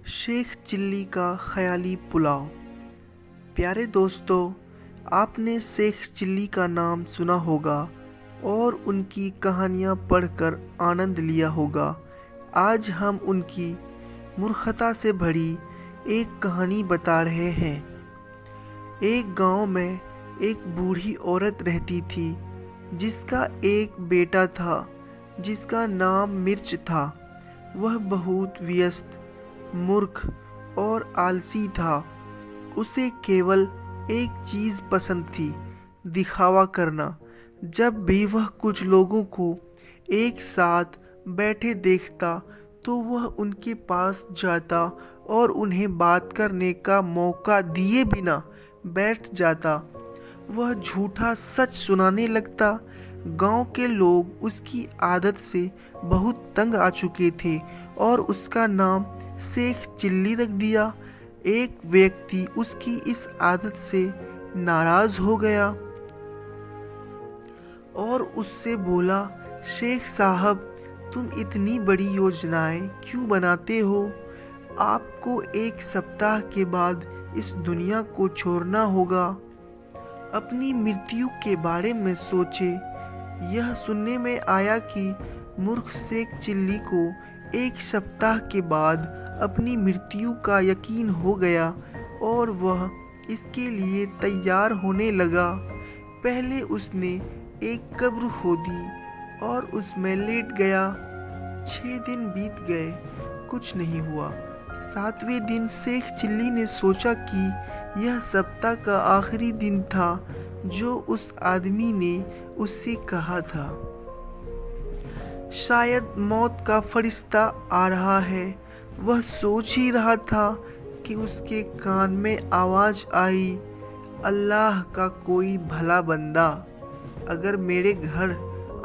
Sheikh chilli का ख़याली पुलाव। प्यारे दोस्तों, आपने शेख चिल्ली का नाम सुना होगा और उनकी कहानियाँ पढ़कर आनंद लिया होगा। आज हम उनकी मूर्खता से भरी एक कहानी बता रहे हैं। एक गांव में एक बूढ़ी औरत रहती थी जिसका एक बेटा था जिसका नाम मिर्च था। वह बहुत व्यस्त, मूर्ख और आलसी था। उसे केवल एक चीज़ पसंद थी, दिखावा करना। जब भी वह कुछ लोगों को एक साथ बैठे देखता तो वह उनके पास जाता और उन्हें बात करने का मौका दिए बिना बैठ जाता। वह झूठा सच सुनाने लगता। गांव के लोग उसकी आदत से बहुत तंग आ चुके थे और उसका नाम शेख चिल्ली रख दिया। एक व्यक्ति उसकी इस आदत से नाराज हो गया और उससे बोला, शेख साहब, तुम इतनी बड़ी योजनाएं क्यों बनाते हो? आपको एक सप्ताह के बाद इस दुनिया को छोड़ना होगा। अपनी मृत्यु के बारे में सोचे। यह सुनने में आया कि मूर्ख शेख चिल्ली को एक सप्ताह के बाद अपनी मृत्यु का यकीन हो गया और वह इसके लिए तैयार होने लगा। पहले उसने एक कब्र खोदी और उसमें लेट गया। 6 दिन बीत गए, कुछ नहीं हुआ। 7वें दिन शेख चिल्ली ने सोचा कि यह सप्ताह का आखिरी दिन था जो उस आदमी ने उससे कहा था। शायद मौत का फरिश्ता आ रहा है। वह सोच ही रहा था कि उसके कान में आवाज़ आई, अल्लाह का कोई भला बंदा अगर मेरे घर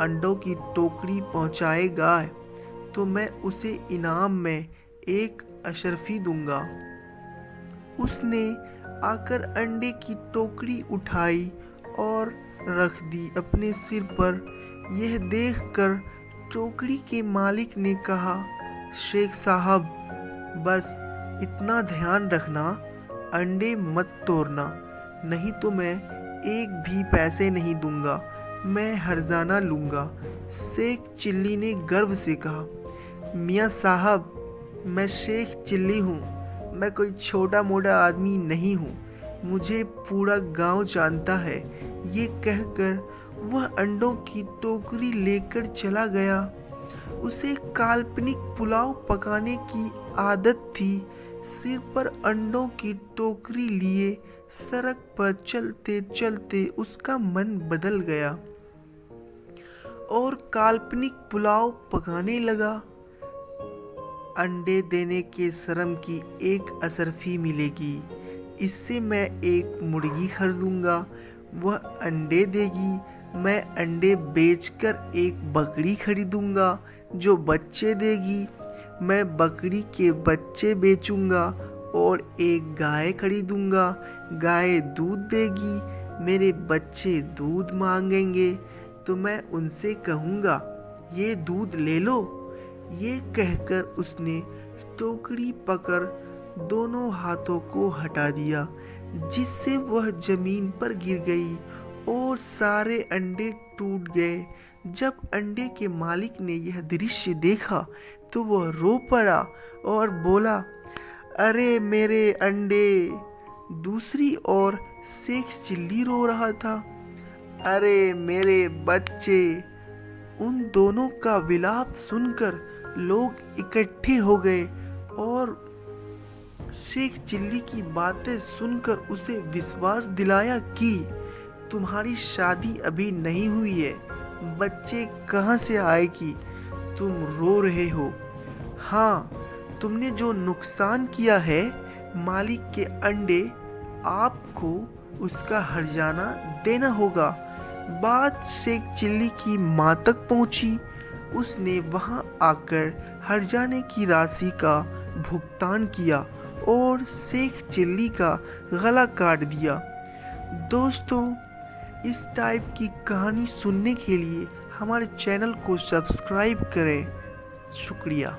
अंडों की टोकरी पहुंचाएगा तो मैं उसे इनाम में एक अशरफी दूंगा। उसने आकर अंडे की टोकरी उठाई और रख दी अपने सिर पर। यह देखकर टोकरी के मालिक ने कहा, शेख साहब, बस इतना ध्यान रखना, अंडे मत तोड़ना, नहीं तो मैं एक भी पैसे नहीं दूंगा, मैं हर्जाना लूँगा। शेख चिल्ली ने गर्व से कहा, मियाँ साहब, मैं शेख चिल्ली हूँ, मैं कोई छोटा मोटा आदमी नहीं हूँ, मुझे पूरा गांव जानता है। ये कहकर वह अंडों की टोकरी लेकर चला गया। उसे काल्पनिक पुलाव पकाने की आदत थी। सिर पर अंडों की टोकरी लिए सड़क पर चलते चलते उसका मन बदल गया और काल्पनिक पुलाव पकाने लगा। अंडे देने के शर्म की एक अशरफी मिलेगी, इससे मैं एक मुर्गी खरीदूंगा, वह अंडे देगी, मैं अंडे बेचकर एक बकरी खरीदूंगा जो बच्चे देगी, मैं बकरी के बच्चे बेचूंगा और एक गाय खरीदूंगा, गाय दूध देगी, मेरे बच्चे दूध मांगेंगे तो मैं उनसे कहूँगा, ये दूध ले लो। ये कहकर उसने टोकरी पकड़ दोनों हाथों को हटा दिया, जिससे वह जमीन पर गिर गई और सारे अंडे टूट गए। जब अंडे के मालिक ने यह दृश्य देखा तो वह रो पड़ा और बोला, अरे मेरे अंडे। दूसरी ओर शेख चिल्ली रो रहा था, अरे मेरे बच्चे। उन दोनों का विलाप सुनकर लोग इकट्ठे हो गए और शेख चिल्ली की बातें सुनकर उसे विश्वास दिलाया कि तुम्हारी शादी अभी नहीं हुई है, बच्चे कहाँ से आएगी, तुम रो रहे हो। हाँ, तुमने जो नुकसान किया है, मालिक के अंडे, आपको उसका हर्जाना देना होगा। बात शेख चिल्ली की माँ तक पहुँची। उसने वहाँ आकर हर्जाने की राशि का भुगतान किया और शेख चिल्ली का गला काट दिया। दोस्तों, इस टाइप की कहानी सुनने के लिए हमारे चैनल को सब्सक्राइब करें। शुक्रिया।